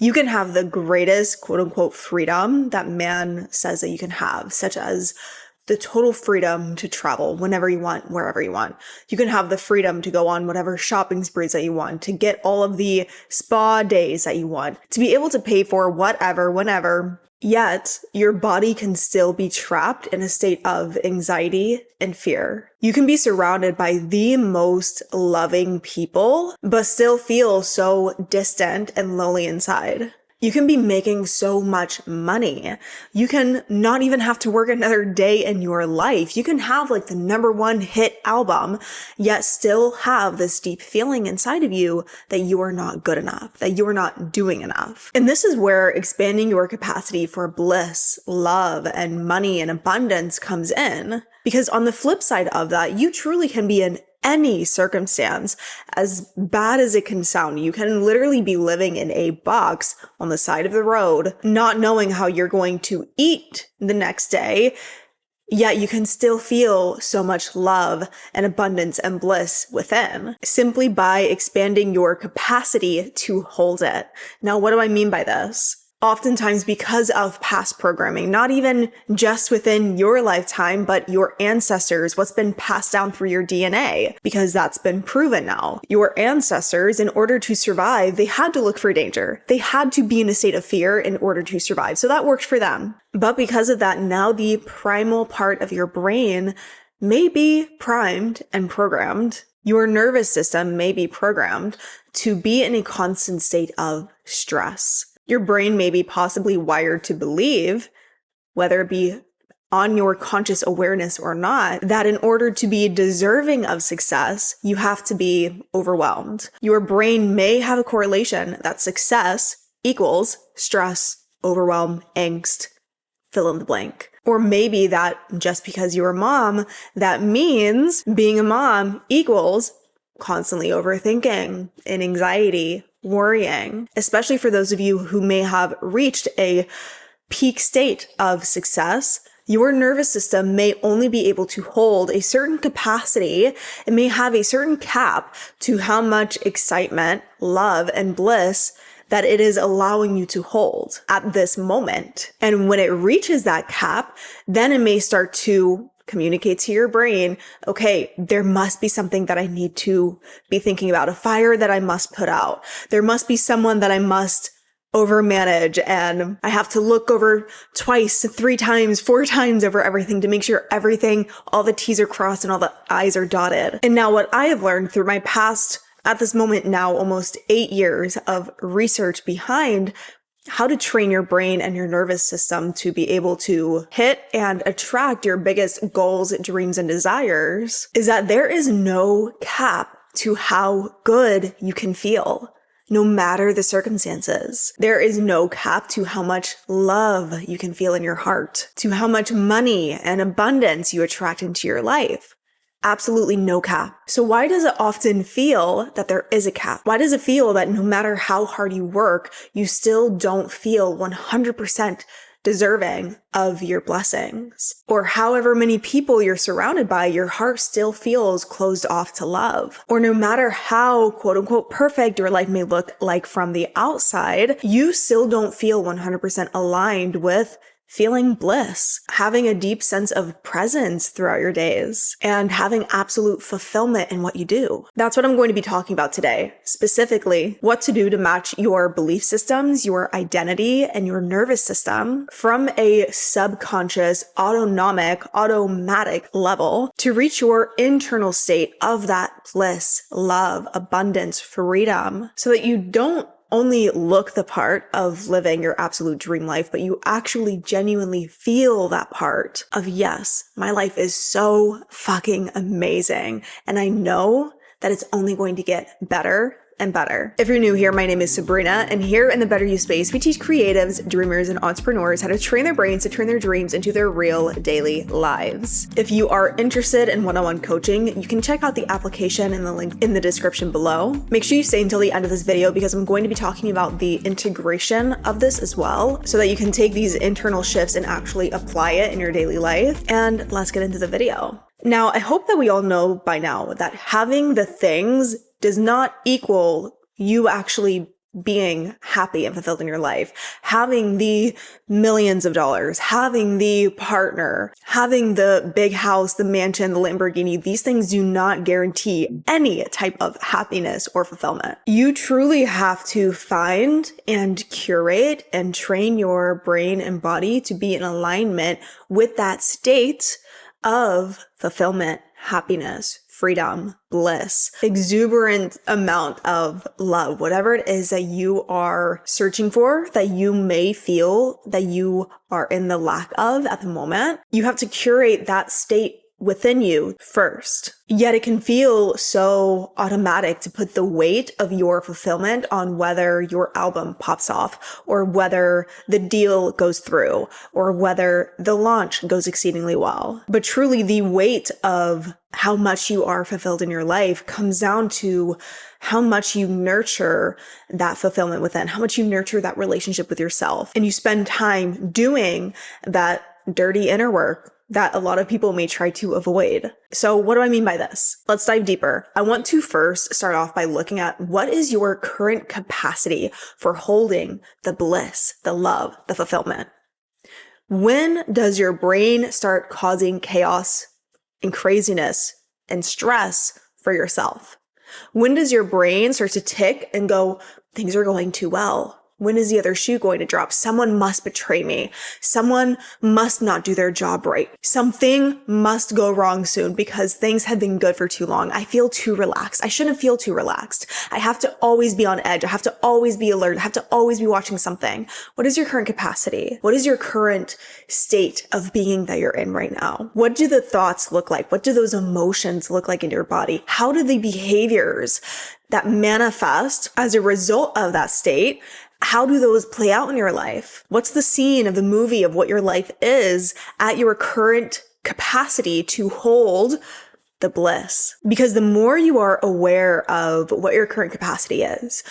You can have the greatest quote unquote freedom that man says that you can have, such as the total freedom to travel whenever you want, wherever you want. You can have the freedom to go on whatever shopping sprees that you want, to get all of the spa days that you want, to be able to pay for whatever, whenever. Yet, your body can still be trapped in a state of anxiety and fear. You can be surrounded by the most loving people, but still feel so distant and lonely inside. You can be making so much money. You can not even have to work another day in your life. You can have like the #1 hit album, yet still have this deep feeling inside of you that you are not good enough, that you are not doing enough. And this is where expanding your capacity for bliss, love, and money and abundance comes in. Because on the flip side of that, you truly can be in any circumstance, as bad as it can sound. You can literally be living in a box on the side of the road, not knowing how you're going to eat the next day, yet you can still feel so much love and abundance and bliss within, simply by expanding your capacity to hold it. Now, what do I mean by this? Oftentimes because of past programming, not even just within your lifetime, but your ancestors, what's been passed down through your DNA, because that's been proven now. Your ancestors, in order to survive, they had to look for danger. They had to be in a state of fear in order to survive. So that worked for them. But because of that, now the primal part of your brain may be primed and programmed. Your nervous system may be programmed to be in a constant state of stress. Your brain may be possibly wired to believe, whether it be on your conscious awareness or not, that in order to be deserving of success, you have to be overwhelmed. Your brain may have a correlation that success equals stress, overwhelm, angst, fill in the blank. Or maybe that just because you're a mom, that means being a mom equals constantly overthinking and anxiety, worrying, especially for those of you who may have reached a peak state of success. Your nervous system may only be able to hold a certain capacity. It may have a certain cap to how much excitement, love, and bliss that it is allowing you to hold at this moment. And when it reaches that cap, then it may start to communicate to your brain, okay, there must be something that I need to be thinking about, a fire that I must put out. There must be someone that I must overmanage, and I have to look over twice, 3 times, 4 times over everything to make sure everything, all the T's are crossed and all the I's are dotted. And now what I have learned through my past, at this moment now, almost 8 years of research behind how to train your brain and your nervous system to be able to hit and attract your biggest goals, dreams, and desires, is that there is no cap to how good you can feel, no matter the circumstances. There is no cap to how much love you can feel in your heart, to how much money and abundance you attract into your life. Absolutely no cap. So why does it often feel that there is a cap? Why does it feel that no matter how hard you work, you still don't feel 100% deserving of your blessings? Or however many people you're surrounded by, your heart still feels closed off to love. Or no matter how quote unquote perfect your life may look like from the outside, you still don't feel 100% aligned with feeling bliss, having a deep sense of presence throughout your days, and having absolute fulfillment in what you do. That's what I'm going to be talking about today. Specifically, what to do to match your belief systems, your identity, and your nervous system from a subconscious, automatic level to reach your internal state of that bliss, love, abundance, freedom, so that you don't only look the part of living your absolute dream life, but you actually genuinely feel that part of, yes, my life is so fucking amazing. And I know that it's only going to get better and better. If you're new here, my name is Sabrina, and here in the Better You space, we teach creatives, dreamers, and entrepreneurs how to train their brains to turn their dreams into their real daily lives. If you are interested in one-on-one coaching, you can check out the application and the link in the description below. Make sure you stay until the end of this video because I'm going to be talking about the integration of this as well, so that you can take these internal shifts and actually apply it in your daily life. And let's get into the video. Now, I hope that we all know by now that having the things does not equal you actually being happy and fulfilled in your life, having the millions of dollars, having the partner, having the big house, the mansion, the Lamborghini, these things do not guarantee any type of happiness or fulfillment. You truly have to find and curate and train your brain and body to be in alignment with that state of fulfillment, happiness, freedom, bliss, exuberant amount of love, whatever it is that you are searching for, that you may feel that you are in the lack of at the moment. You have to curate that state within you first. Yet it can feel so automatic to put the weight of your fulfillment on whether your album pops off, or whether the deal goes through, or whether the launch goes exceedingly well. But truly, the weight of how much you are fulfilled in your life comes down to how much you nurture that fulfillment within, how much you nurture that relationship with yourself. And you spend time doing that dirty inner work that a lot of people may try to avoid. So what do I mean by this? Let's dive deeper. I want to first start off by looking at what is your current capacity for holding the bliss, the love, the fulfillment. When does your brain start causing chaos and craziness and stress for yourself? When does your brain start to tick and go, things are going too well? When is the other shoe going to drop? Someone must betray me. Someone must not do their job right. Something must go wrong soon because things have been good for too long. I feel too relaxed. I shouldn't feel too relaxed. I have to always be on edge. I have to always be alert. I have to always be watching something. What is your current capacity? What is your current state of being that you're in right now? What do the thoughts look like? What do those emotions look like in your body? How do the behaviors that manifest as a result of that state, how do those play out in your life? What's the scene of the movie of what your life is at your current capacity to hold the bliss? Because the more you are aware of what your current capacity is,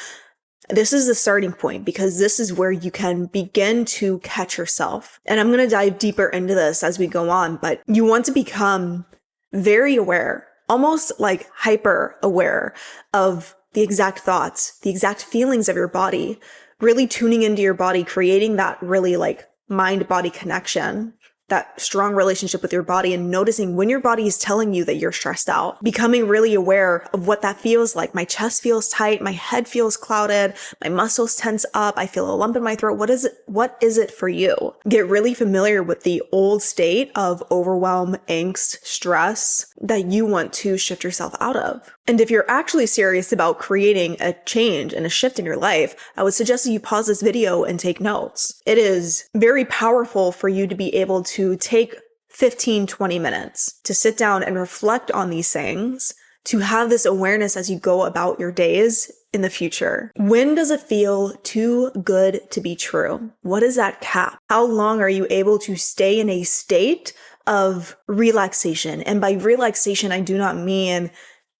this is the starting point, because this is where you can begin to catch yourself. And I'm going to dive deeper into this as we go on, but you want to become very aware, almost like hyper aware of the exact thoughts, the exact feelings of your body, really tuning into your body, creating that really like mind-body connection, that strong relationship with your body, and noticing when your body is telling you that you're stressed out, becoming really aware of what that feels like. My chest feels tight. My head feels clouded. My muscles tense up. I feel a lump in my throat. What is it for you? Get really familiar with the old state of overwhelm, angst, stress that you want to shift yourself out of. And if you're actually serious about creating a change and a shift in your life, I would suggest that you pause this video and take notes. It is very powerful for you to be able to take 15, 20 minutes to sit down and reflect on these things, to have this awareness as you go about your days in the future. When does it feel too good to be true? What is that cap? How long are you able to stay in a state of relaxation? And by relaxation, I do not mean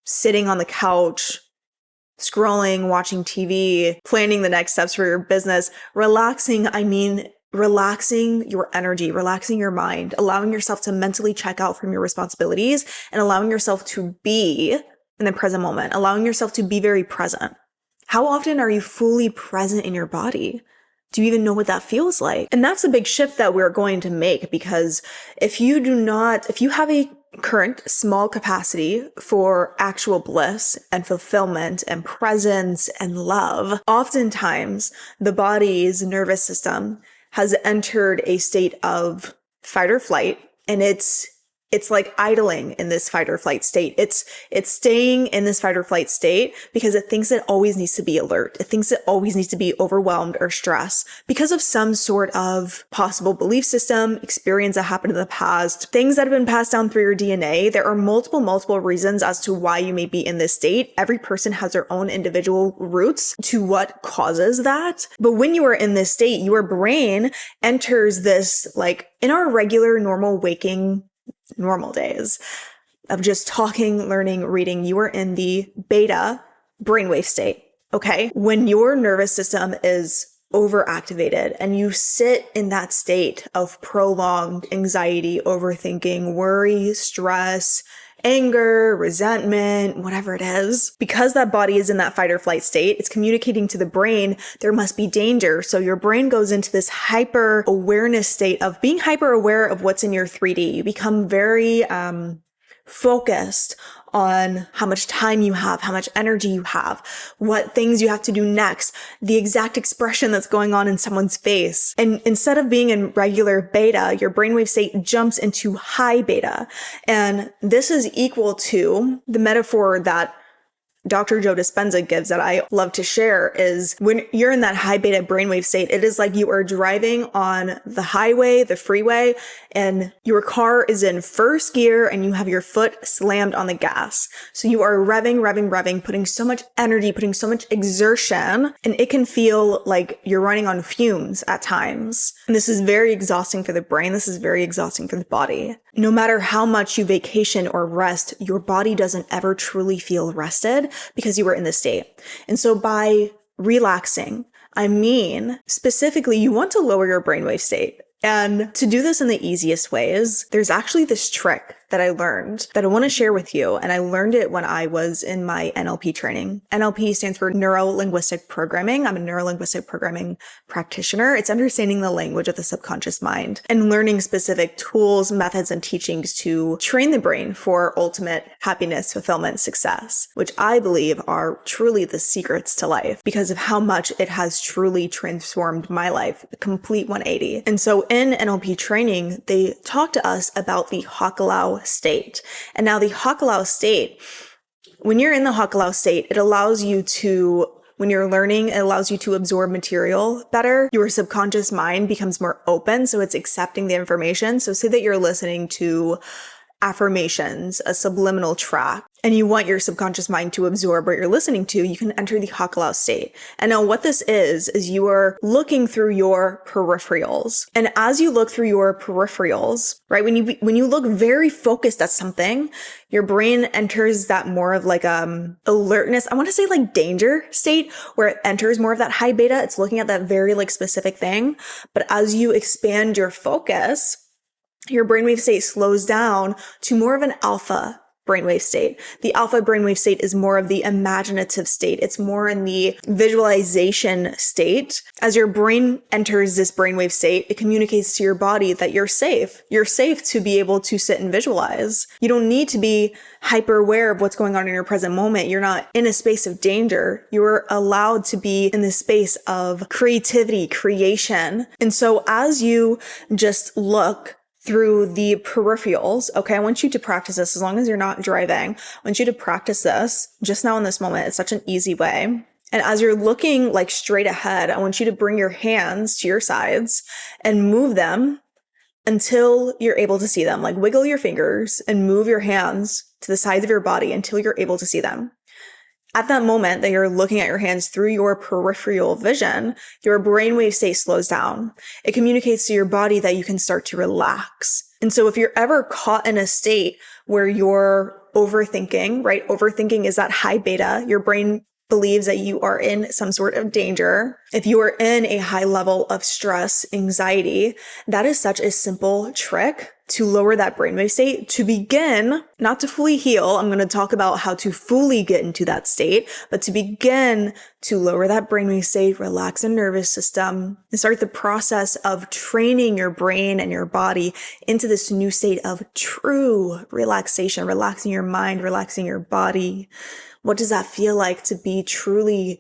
sitting on the couch, scrolling, watching TV, planning the next steps for your business. Relaxing, I mean relaxing your energy, relaxing your mind, allowing yourself to mentally check out from your responsibilities, and allowing yourself to be in the present moment, allowing yourself to be very present. How often are you fully present in your body? Do you even know what that feels like? And that's a big shift that we're going to make, because if you have a current small capacity for actual bliss and fulfillment and presence and love, oftentimes the body's nervous system has entered a state of fight or flight, and it's like idling in this fight or flight state. It's staying in this fight or flight state because it thinks it always needs to be alert. It thinks it always needs to be overwhelmed or stressed because of some sort of possible belief system, experience that happened in the past, things that have been passed down through your DNA. There are multiple reasons as to why you may be in this state. Every person has their own individual roots to what causes that. But when you are in this state, your brain enters this, like in our regular normal waking normal days of just talking, learning, reading, you are in the beta brainwave state, okay? When your nervous system is overactivated and you sit in that state of prolonged anxiety, overthinking, worry, stress, anger, resentment, whatever it is. Because that body is in that fight or flight state, it's communicating to the brain, there must be danger. So your brain goes into this hyper awareness state of being hyper aware of what's in your 3D. You become very focused on how much time you have, how much energy you have, what things you have to do next, the exact expression that's going on in someone's face. And instead of being in regular beta, your brainwave state jumps into high beta. And this is equal to the metaphor that Dr. Joe Dispenza gives that I love to share is when you're in that high beta brainwave state, it is like you are driving on the highway, the freeway, and your car is in first gear and you have your foot slammed on the gas. So you are revving, putting so much energy, putting so much exertion, and it can feel like you're running on fumes at times. And this is very exhausting for the brain. This is very exhausting for the body. No matter how much you vacation or rest, your body doesn't ever truly feel rested because you were in this state. And so by relaxing, I mean, specifically, you want to lower your brainwave state. And to do this in the easiest ways, there's actually this trick that I learned that I want to share with you. And I learned it when I was in my NLP training. NLP stands for Neuro-Linguistic Programming. I'm a neuro-linguistic programming practitioner. It's understanding the language of the subconscious mind and learning specific tools, methods, and teachings to train the brain for ultimate happiness, fulfillment, success, which I believe are truly the secrets to life because of how much it has truly transformed my life, a complete 180. And so in NLP training, they talk to us about the Hakalau state. And now the Hakalau state, when you're in the Hakalau state, it allows you to, when you're learning, it allows you to absorb material better. Your subconscious mind becomes more open, so it's accepting the information. So say that you're listening to affirmations, a subliminal track, and you want your subconscious mind to absorb what you're listening to, you can enter the Hakalau state. And now what this is you are looking through your peripherals. And as you look through your peripherals, right, when you look very focused at something, your brain enters that more of like alertness, I want to say like danger state, where it enters more of that high beta. It's looking at that very like specific thing. But as you expand your focus, your brainwave state slows down to more of an alpha brainwave state. The alpha brainwave state is more of the imaginative state. It's more in the visualization state. As your brain enters this brainwave state, it communicates to your body that you're safe. You're safe to be able to sit and visualize. You don't need to be hyper aware of what's going on in your present moment. You're not in a space of danger. You're allowed to be in the space of creativity, creation. And so as you just look through the peripherals. Okay, I want you to practice this as long as you're not driving. I want you to practice this just now in this moment. It's such an easy way. And as you're looking like straight ahead, I want you to bring your hands to your sides and move them until you're able to see them. Like wiggle your fingers and move your hands to the sides of your body until you're able to see them. At that moment that you're looking at your hands through your peripheral vision, your brainwave state slows down. It communicates to your body that you can start to relax. And so if you're ever caught in a state where you're overthinking, right? Overthinking is that high beta. Your brain believes that you are in some sort of danger. If you are in a high level of stress, anxiety, that is such a simple trick to lower that brainwave state, to begin, not to fully heal. I'm going to talk about how to fully get into that state, but to begin to lower that brainwave state, relax the nervous system, and start the process of training your brain and your body into this new state of true relaxation, relaxing your mind, relaxing your body. What does that feel like to be truly,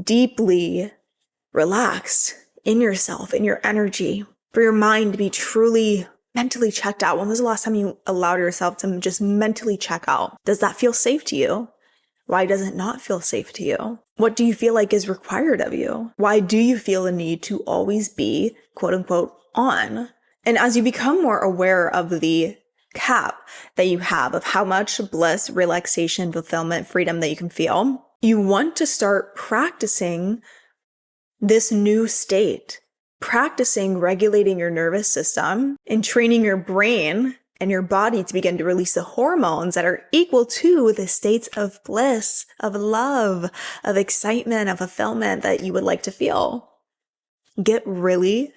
deeply relaxed in yourself, in your energy, for your mind to be truly mentally checked out? When was the last time you allowed yourself to just mentally check out? Does that feel safe to you? Why does it not feel safe to you? What do you feel like is required of you? Why do you feel a need to always be, quote unquote, on? And as you become more aware of the cap that you have of how much bliss, relaxation, fulfillment, freedom that you can feel, you want to start practicing this new state, practicing regulating your nervous system and training your brain and your body to begin to release the hormones that are equal to the states of bliss, of love, of excitement, of fulfillment that you would like to feel. Get really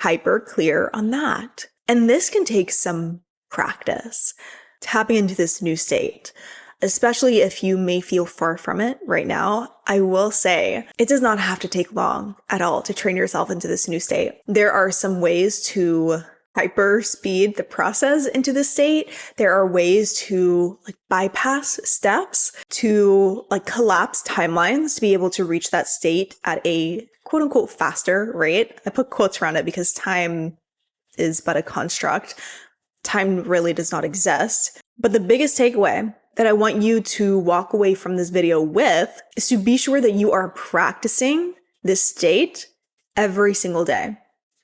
hyper clear on that. And this can take some practice. tapping into this new state, especially if you may feel far from it right now, I will say it does not have to take long at all to train yourself into this new state. There are some ways to hyper speed the process into this state. There are ways to bypass steps, to collapse timelines to be able to reach that state at a quote unquote faster rate. I put quotes around it because time is but a construct. Time really does not exist. But the biggest takeaway that I want you to walk away from this video with is to be sure that you are practicing this state every single day.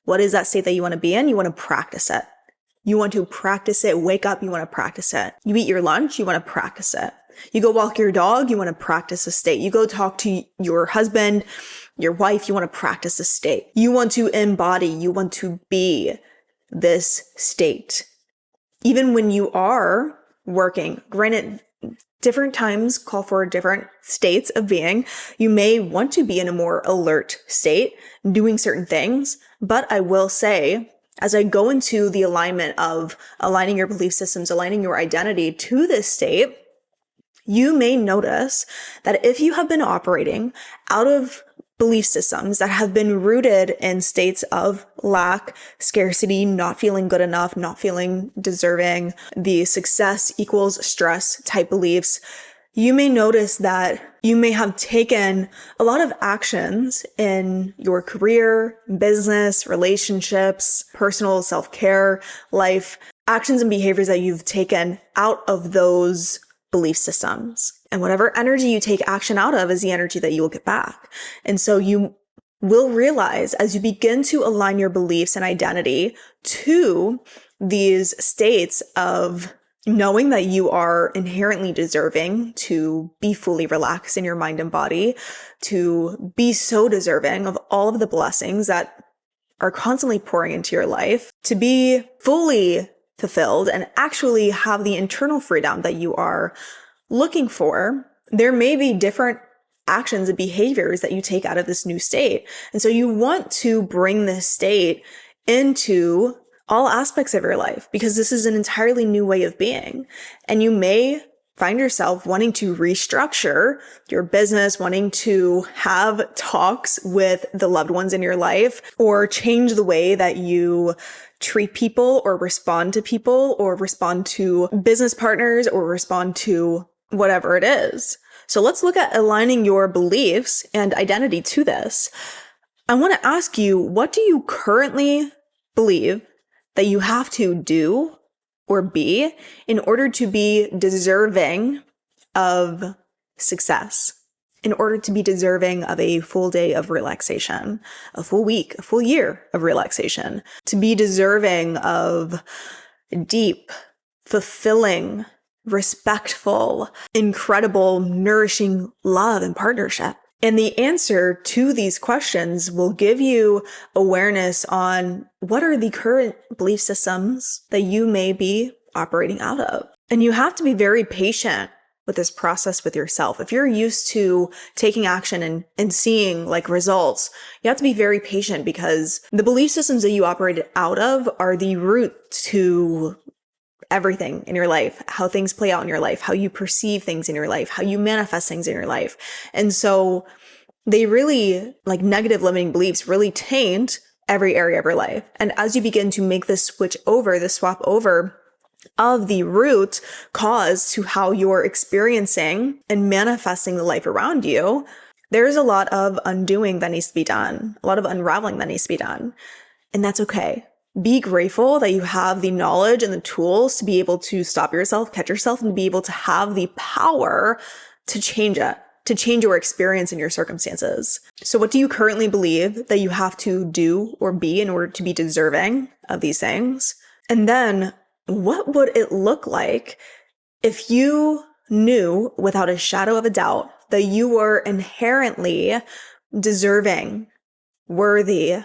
What is that state that you want to be in? You want to practice it. You want to practice it. Wake up, you want to practice it. You eat your lunch, you want to practice it. You go walk your dog, you want to practice a state. You go talk to your husband, your wife, you want to practice a state. You want to embody, you want to be this state. Even when you are working, granted, different times call for different states of being. You may want to be in a more alert state, doing certain things, but I will say, as I go into the alignment of aligning your belief systems, aligning your identity to this state, you may notice that if you have been operating out of belief systems that have been rooted in states of lack, scarcity, not feeling good enough, not feeling deserving, the success equals stress type beliefs, you may notice that you may have taken a lot of actions in your career, business, relationships, personal self-care, life, actions and behaviors that you've taken out of those belief systems. And whatever energy you take action out of is the energy that you will get back. And so you will realize as you begin to align your beliefs and identity to these states of knowing that you are inherently deserving to be fully relaxed in your mind and body, to be so deserving of all of the blessings that are constantly pouring into your life, to be fully fulfilled and actually have the internal freedom that you are looking for, there may be different actions and behaviors that you take out of this new state. And so you want to bring this state into all aspects of your life because this is an entirely new way of being. And you may find yourself wanting to restructure your business, wanting to have talks with the loved ones in your life, or change the way that you treat people or respond to people or respond to business partners or respond to whatever it is. So let's look at aligning your beliefs and identity to this. I want to ask you, what do you currently believe that you have to do or be in order to be deserving of success, in order to be deserving of a full day of relaxation, a full week, a full year of relaxation, to be deserving of deep, fulfilling, respectful, incredible, nourishing love and partnership? And the answer to these questions will give you awareness on what are the current belief systems that you may be operating out of. And you have to be very patient with this process with yourself. If you're used to taking action and seeing results, you have to be very patient because the belief systems that you operate out of are the root to everything in your life, how things play out in your life, how you perceive things in your life, how you manifest things in your life. And so they really, negative limiting beliefs really taint every area of your life. And as you begin to make this switch over, the swap over of the root cause to how you're experiencing and manifesting the life around you, there's a lot of undoing that needs to be done, a lot of unraveling that needs to be done. And that's okay. Be grateful that you have the knowledge and the tools to be able to stop yourself, catch yourself, and be able to have the power to change it, to change your experience and your circumstances. So what do you currently believe that you have to do or be in order to be deserving of these things? And then what would it look like if you knew without a shadow of a doubt that you were inherently deserving, worthy,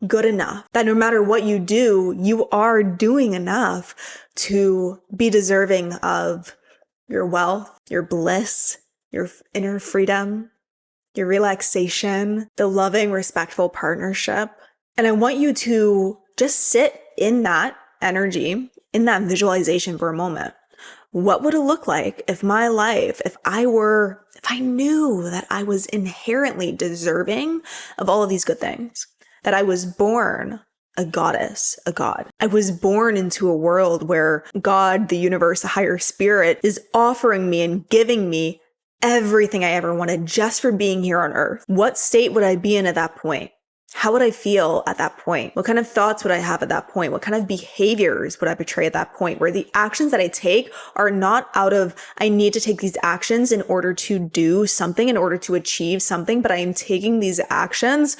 good enough, that no matter what you do, you are doing enough to be deserving of your wealth, your bliss, your inner freedom, your relaxation, the loving, respectful partnership. And I want you to just sit in that energy, in that visualization for a moment. What would it look like if my life, if I knew that I was inherently deserving of all of these good things, that I was born a goddess, a god. I was born into a world where God, the universe, the higher spirit is offering me and giving me everything I ever wanted just for being here on earth. What state would I be in at that point? How would I feel at that point? What kind of thoughts would I have at that point? What kind of behaviors would I portray at that point, where the actions that I take are not out of, I need to take these actions in order to do something, in order to achieve something, but I am taking these actions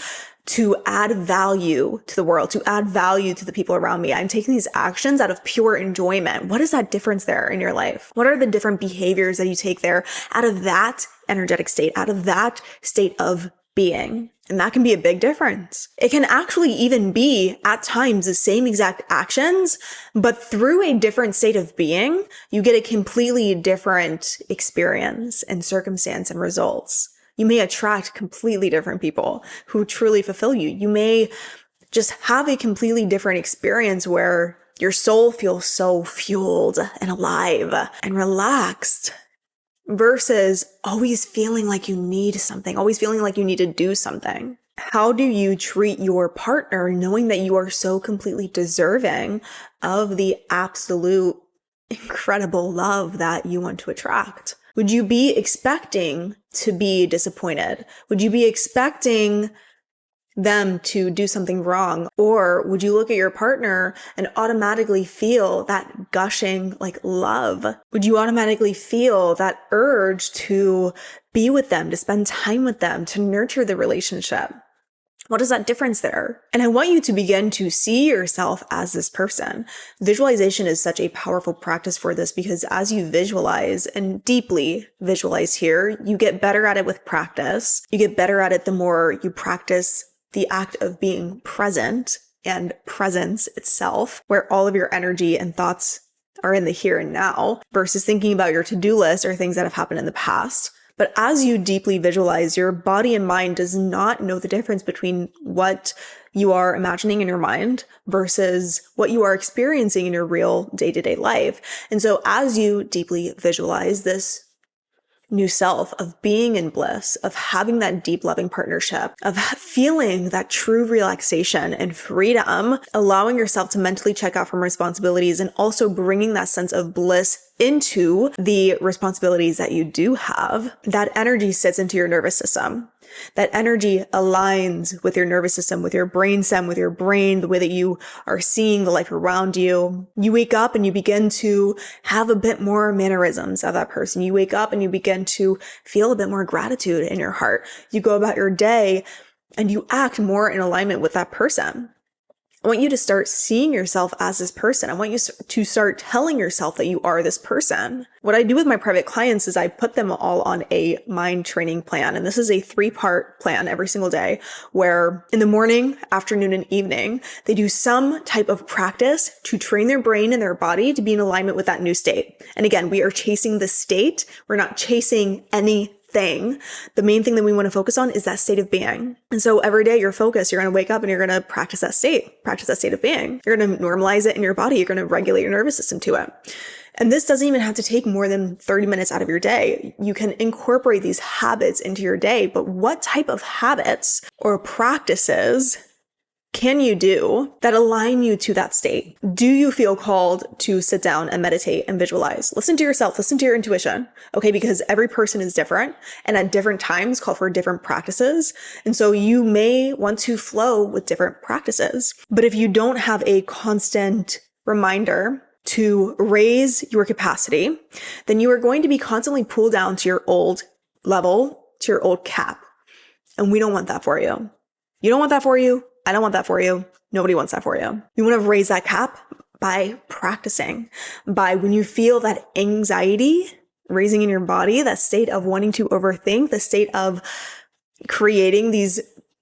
to add value to the world, to add value to the people around me. I'm taking these actions out of pure enjoyment. What is that difference there in your life? What are the different behaviors that you take there out of that energetic state, out of that state of being? And that can be a big difference. It can actually even be at times the same exact actions, but through a different state of being, you get a completely different experience and circumstance and results. You may attract completely different people who truly fulfill you. You may just have a completely different experience where your soul feels so fueled and alive and relaxed versus always feeling like you need something, always feeling like you need to do something. How do you treat your partner knowing that you are so completely deserving of the absolute incredible love that you want to attract? Would you be expecting to be disappointed? Would you be expecting them to do something wrong? Or would you look at your partner and automatically feel that gushing like love? Would you automatically feel that urge to be with them, to spend time with them, to nurture the relationship? What is that difference there? And I want you to begin to see yourself as this person. Visualization is such a powerful practice for this, because as you visualize and deeply visualize here, you get better at it with practice. You get better at it the more you practice the act of being present and presence itself, where all of your energy and thoughts are in the here and now versus thinking about your to-do list or things that have happened in the past. But as you deeply visualize, your body and mind does not know the difference between what you are imagining in your mind versus what you are experiencing in your real day-to-day life. And so as you deeply visualize this new self of being in bliss, of having that deep loving partnership, of feeling that true relaxation and freedom, allowing yourself to mentally check out from responsibilities and also bringing that sense of bliss into the responsibilities that you do have, that energy sits into your nervous system. That energy aligns with your nervous system, with your brain stem, with your brain, the way that you are seeing the life around you. You wake up and you begin to have a bit more mannerisms of that person. You wake up and you begin to feel a bit more gratitude in your heart. You go about your day and you act more in alignment with that person. I want you to start seeing yourself as this person. I want you to start telling yourself that you are this person. What I do with my private clients is I put them all on a mind training plan. And this is a 3-part plan every single day, where in the morning, afternoon, and evening, they do some type of practice to train their brain and their body to be in alignment with that new state. And again, we are chasing the state. We're not chasing anything. The main thing that we want to focus on is that state of being. And so every day you're focused, you're going to wake up and you're going to practice that state of being. You're going to normalize it in your body. You're going to regulate your nervous system to it. And this doesn't even have to take more than 30 minutes out of your day. You can incorporate these habits into your day, but what type of habits or practices can you do that align you to that state? Do you feel called to sit down and meditate and visualize? Listen to yourself, listen to your intuition, okay? Because every person is different and at different times call for different practices. And so you may want to flow with different practices. But if you don't have a constant reminder to raise your capacity, then you are going to be constantly pulled down to your old level, to your old cap. And we don't want that for you. You don't want that for you. I don't want that for you. Nobody wants that for you. You want to raise that cap by practicing, by when you feel that anxiety raising in your body, that state of wanting to overthink, the state of creating these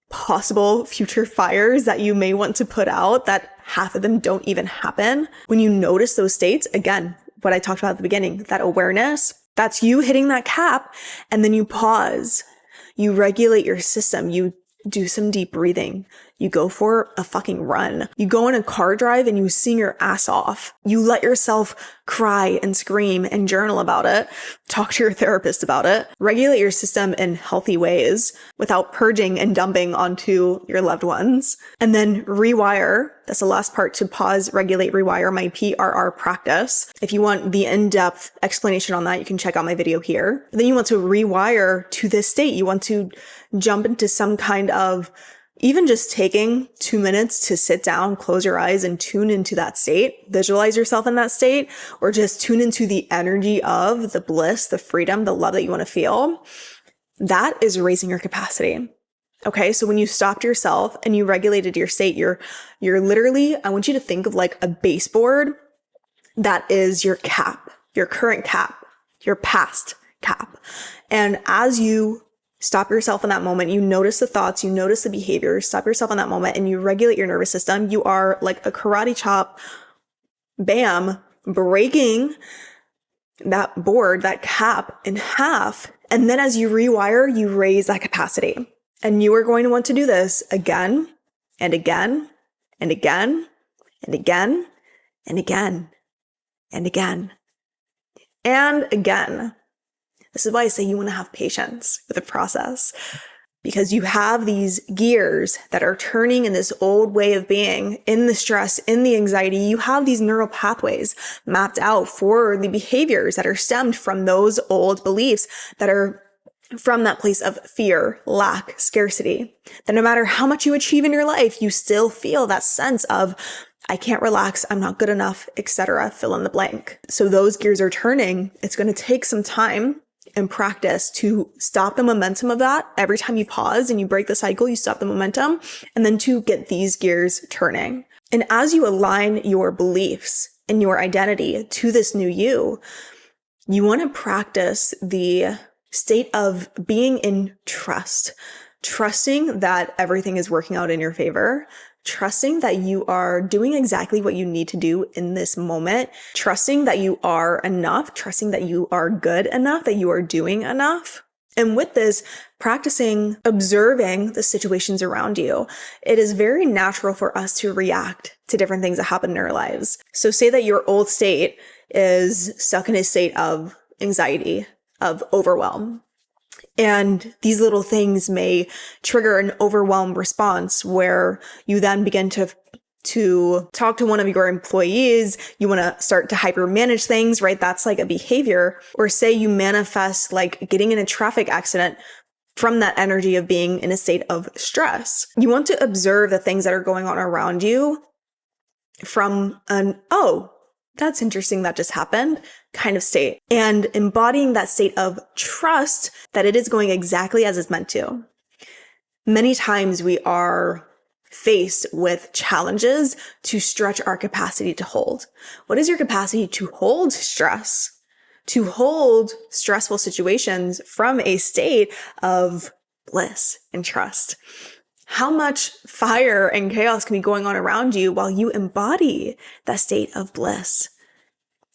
possible future fires that you may want to put out, that half of them don't even happen. When you notice those states, again, what I talked about at the beginning, that awareness, that's you hitting that cap, and then you pause, you regulate your system, you do some deep breathing. You go for a fucking run. You go on a car drive and you sing your ass off. You let yourself cry and scream and journal about it. Talk to your therapist about it. Regulate your system in healthy ways without purging and dumping onto your loved ones. And then rewire. That's the last part, to pause, regulate, rewire, my PRR practice. If you want the in-depth explanation on that, you can check out my video here. Then you want to rewire to this state. You want to jump into some kind of, even just taking 2 minutes to sit down, close your eyes and tune into that state, visualize yourself in that state, or just tune into the energy of the bliss, the freedom, the love that you want to feel. That is raising your capacity. Okay. So when you stopped yourself and you regulated your state, you're literally, I want you to think of like a baseboard that is your cap, your current cap, your past cap. And as you stop yourself in that moment, you notice the thoughts, you notice the behaviors, stop yourself in that moment and you regulate your nervous system. You are like a karate chop, bam, breaking that board, that cap in half. And then as you rewire, you raise that capacity. And you are going to want to do this again and again and again and again and again and again and again. This is why I say you want to have patience with the process, because you have these gears that are turning in this old way of being, in the stress, in the anxiety. You have these neural pathways mapped out for the behaviors that are stemmed from those old beliefs that are from that place of fear, lack, scarcity. That no matter how much you achieve in your life, you still feel that sense of, I can't relax, I'm not good enough, etc. Fill in the blank. So those gears are turning. It's going to take some time and practice to stop the momentum of that. Every time you pause and you break the cycle, you stop the momentum, and then to get these gears turning. And as you align your beliefs and your identity to this new you want to practice the state of being in trust, trusting that everything is working out in your favor, trusting that you are doing exactly what you need to do in this moment, trusting that you are enough, trusting that you are good enough, that you are doing enough. And with this, practicing observing the situations around you. It is very natural for us to react to different things that happen in our lives. So say that your old state is stuck in a state of anxiety, of overwhelm. And these little things may trigger an overwhelmed response where you then begin to talk to one of your employees. You want to start to hyper manage things, right? That's like a behavior. Or say you manifest like getting in a traffic accident from that energy of being in a state of stress. You want to observe the things that are going on around you from an, oh, that's interesting, that just happened kind of state, and embodying that state of trust that it is going exactly as it's meant to. Many times we are faced with challenges to stretch our capacity to hold. What is your capacity to hold stress, to hold stressful situations from a state of bliss and trust? How much fire and chaos can be going on around you while you embody that state of bliss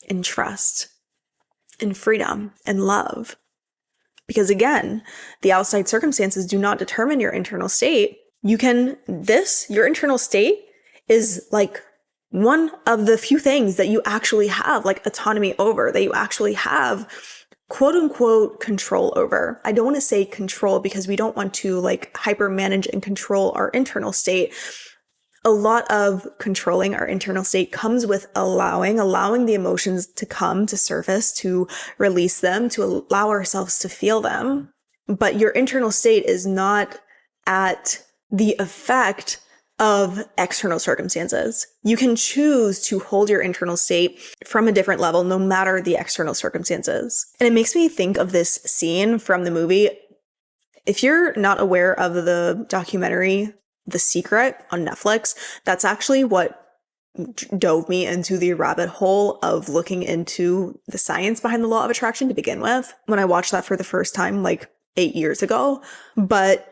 and trust and freedom and love? Because again, the outside circumstances do not determine your internal state. Your internal state is like one of the few things that you actually have like autonomy over, that you actually have quote unquote control over. I don't want to say control because we don't want to like hyper manage and control our internal state. A lot of controlling our internal state comes with allowing the emotions to come to surface, to release them, to allow ourselves to feel them. But your internal state is not at the effect of external circumstances. You can choose to hold your internal state from a different level, no matter the external circumstances. And it makes me think of this scene from the movie. If you're not aware of the documentary, The Secret on Netflix, that's actually what dove me into the rabbit hole of looking into the science behind the law of attraction to begin with, when I watched that for the first time like 8 years ago. But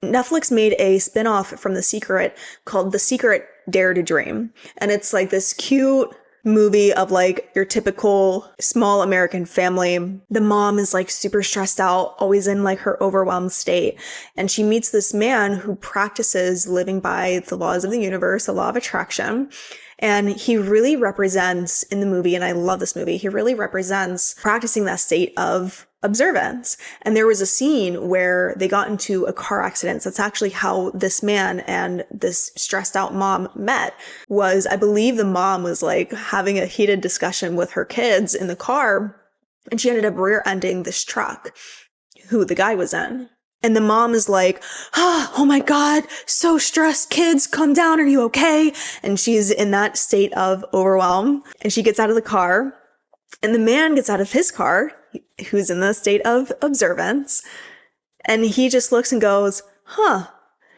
Netflix made a spin-off from The Secret called The Secret Dare to Dream. And it's like this cute movie of like your typical small American family. The mom is like super stressed out, always in like her overwhelmed state. And she meets this man who practices living by the laws of the universe, the law of attraction. And he really represents in the movie, and I love this movie, he really represents practicing that state of observance. And there was a scene where they got into a car accident. So that's actually how this man and this stressed out mom met. Was, I believe the mom was like having a heated discussion with her kids in the car, and she ended up rear-ending this truck who the guy was in. And the mom is like, oh my God, so stressed, kids, calm down, are you okay? And she's in that state of overwhelm. And she gets out of the car, and the man gets out of his car, who's in the state of observance. And he just looks and goes, huh.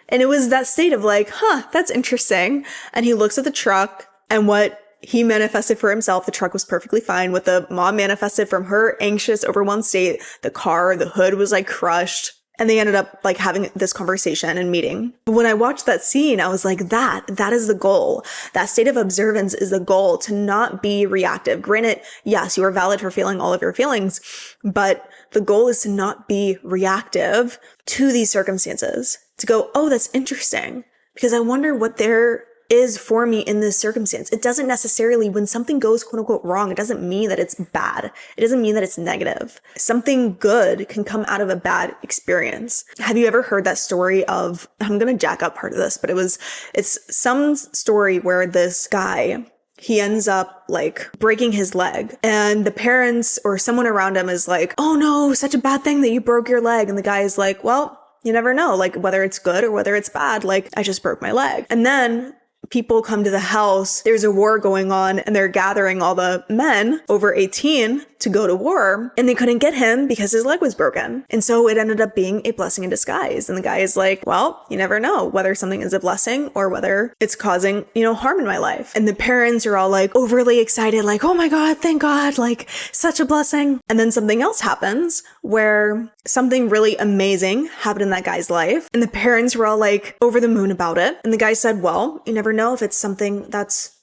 And it was that state of like, huh, that's interesting. And he looks at the truck, and what he manifested for himself, the truck was perfectly fine. What the mom manifested from her anxious, overwhelmed state, the car, the hood was like crushed. And they ended up like having this conversation and meeting. When I watched that scene, I was like, that is the goal. That state of observance is the goal, to not be reactive. Granted, yes, you are valid for feeling all of your feelings, but the goal is to not be reactive to these circumstances. To go, oh, that's interesting, because I wonder what there is for me in this circumstance. It doesn't necessarily, when something goes quote unquote wrong, it doesn't mean that it's bad. It doesn't mean that it's negative. Something good can come out of a bad experience. Have you ever heard that story of, I'm going to jack up part of this, but it's some story where this guy, he ends up like breaking his leg, and the parents or someone around him is like, oh no, such a bad thing that you broke your leg. And the guy is like, well, you never know, like whether it's good or whether it's bad, like I just broke my leg. And then people come to the house, there's a war going on, and they're gathering all the men over 18 to go to war, and they couldn't get him because his leg was broken. And so it ended up being a blessing in disguise. And the guy is like, well, you never know whether something is a blessing or whether it's causing, harm in my life. And the parents are all like overly excited, like, oh my God, thank God, like such a blessing. And then something else happens where something really amazing happened in that guy's life. And the parents were all like over the moon about it. And the guy said, well, you never know if it's something that's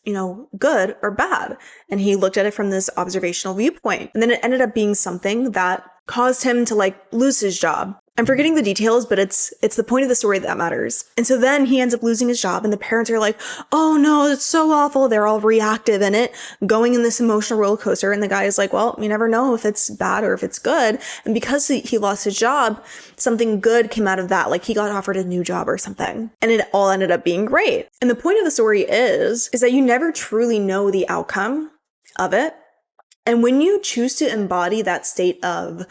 good or bad. And he looked at it from this observational viewpoint. And then it ended up being something that caused him to like lose his job. I'm forgetting the details, but it's the point of the story that matters. And so then he ends up losing his job, and the parents are like, oh no, it's so awful. They're all reactive in it, going in this emotional roller coaster. And the guy is like, well, you never know if it's bad or if it's good. And because he lost his job, something good came out of that. Like he got offered a new job or something, and it all ended up being great. And the point of the story is that you never truly know the outcome of it. And when you choose to embody that state of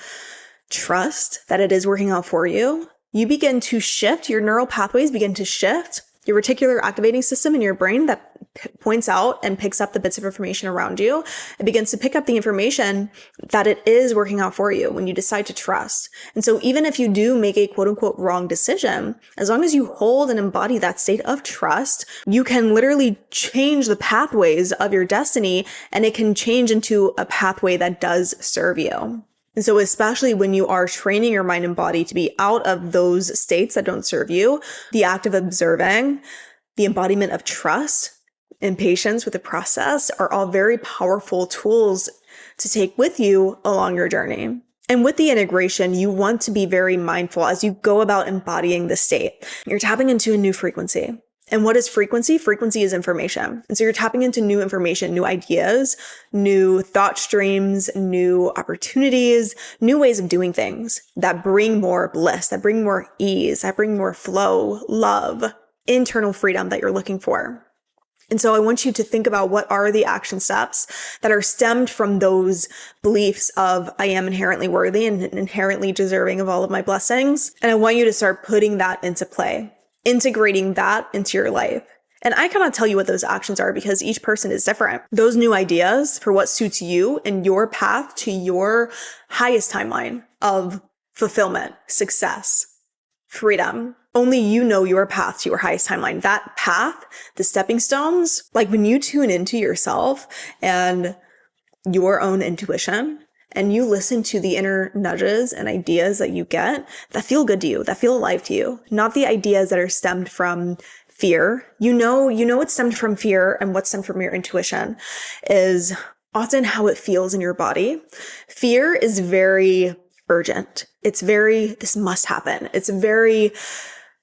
trust that it is working out for you, you begin to shift, your neural pathways begin to shift, your reticular activating system in your brain that points out and picks up the bits of information around you. It begins to pick up the information that it is working out for you when you decide to trust. And so even if you do make a quote unquote wrong decision, as long as you hold and embody that state of trust, you can literally change the pathways of your destiny, and it can change into a pathway that does serve you. And so especially when you are training your mind and body to be out of those states that don't serve you, the act of observing, the embodiment of trust, and patience with the process are all very powerful tools to take with you along your journey. And with the integration, you want to be very mindful as you go about embodying the state. You're tapping into a new frequency. And what is frequency? Frequency is information. And so you're tapping into new information, new ideas, new thought streams, new opportunities, new ways of doing things that bring more bliss, that bring more ease, that bring more flow, love, internal freedom that you're looking for. And so I want you to think about what are the action steps that are stemmed from those beliefs of I am inherently worthy and inherently deserving of all of my blessings. And I want you to start putting that into play, integrating that into your life. And I cannot tell you what those actions are because each person is different. Those new ideas for what suits you and your path to your highest timeline of fulfillment, success, freedom. Only you know your path to your highest timeline. That path, the stepping stones, like when you tune into yourself and your own intuition, and you listen to the inner nudges and ideas that you get that feel good to you, that feel alive to you, not the ideas that are stemmed from fear, you know it's stemmed from fear, and what's stemmed from your intuition is often how it feels in your body. Fear is very urgent. It's very, this must happen. It's very,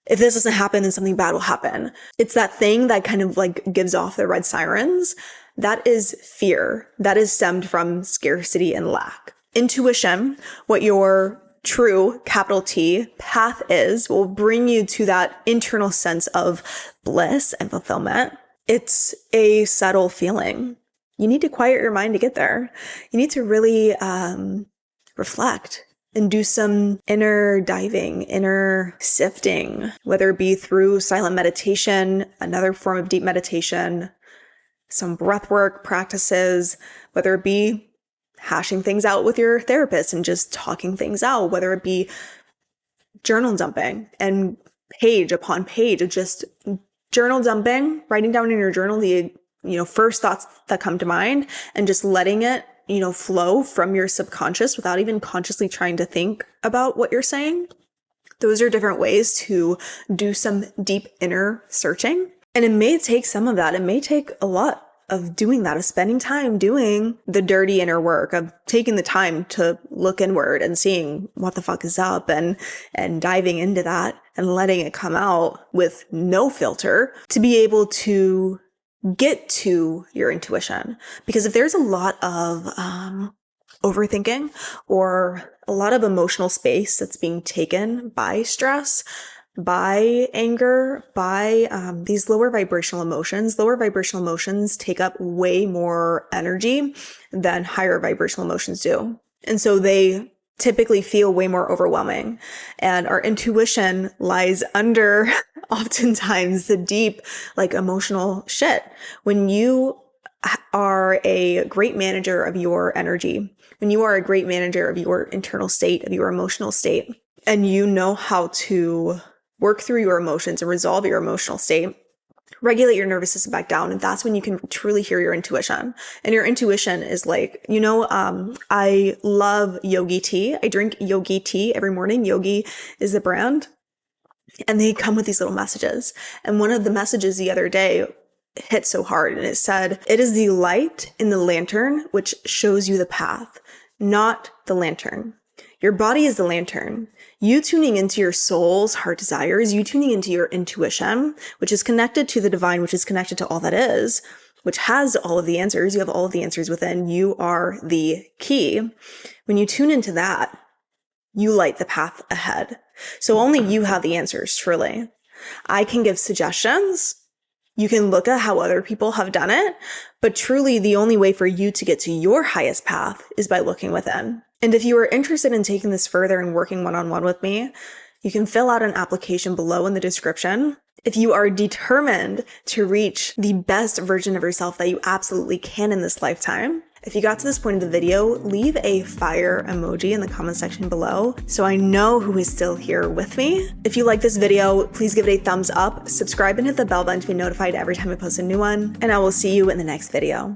if this doesn't happen, then something bad will happen. It's that thing that kind of like gives off the red sirens. That is fear. That is stemmed from scarcity and lack. Intuition, what your true, capital T, path is, will bring you to that internal sense of bliss and fulfillment. It's a subtle feeling. You need to quiet your mind to get there. You need to really reflect and do some inner diving, inner sifting, whether it be through silent meditation, another form of deep meditation, some breathwork practices, whether it be hashing things out with your therapist and just talking things out, whether it be journal dumping and page upon page of just journal dumping, writing down in your journal the first thoughts that come to mind and just letting it, flow from your subconscious without even consciously trying to think about what you're saying. Those are different ways to do some deep inner searching. And it may take some of that. It may take a lot of doing that, of spending time doing the dirty inner work, of taking the time to look inward and seeing what the fuck is up and diving into that and letting it come out with no filter to be able to get to your intuition. Because if there's a lot of overthinking or a lot of emotional space that's being taken by stress, by anger, by these lower vibrational emotions take up way more energy than higher vibrational emotions do. And so they typically feel way more overwhelming. And our intuition lies under oftentimes the deep, like emotional shit. When you are a great manager of your energy, when you are a great manager of your internal state, of your emotional state, and you know how to work through your emotions and resolve your emotional state, regulate your nervous system back down. And that's when you can truly hear your intuition. And your intuition is like, I love yogi tea. I drink yogi tea every morning. Yogi is the brand. And they come with these little messages. And one of the messages the other day hit so hard. And it said, "It is the light in the lantern which shows you the path, not the lantern. Your body is the lantern. You tuning into your soul's heart desires, you tuning into your intuition, which is connected to the divine, which is connected to all that is, which has all of the answers. You have all of the answers within. You are the key. When you tune into that, you light the path ahead. So only you have the answers, truly. I can give suggestions. You can look at how other people have done it, but truly the only way for you to get to your highest path is by looking within. And if you are interested in taking this further and working one-on-one with me, you can fill out an application below in the description. If you are determined to reach the best version of yourself that you absolutely can in this lifetime, if you got to this point of the video, leave a fire emoji in the comment section below so I know who is still here with me. If you like this video, please give it a thumbs up, subscribe and hit the bell button to be notified every time I post a new one, and I will see you in the next video.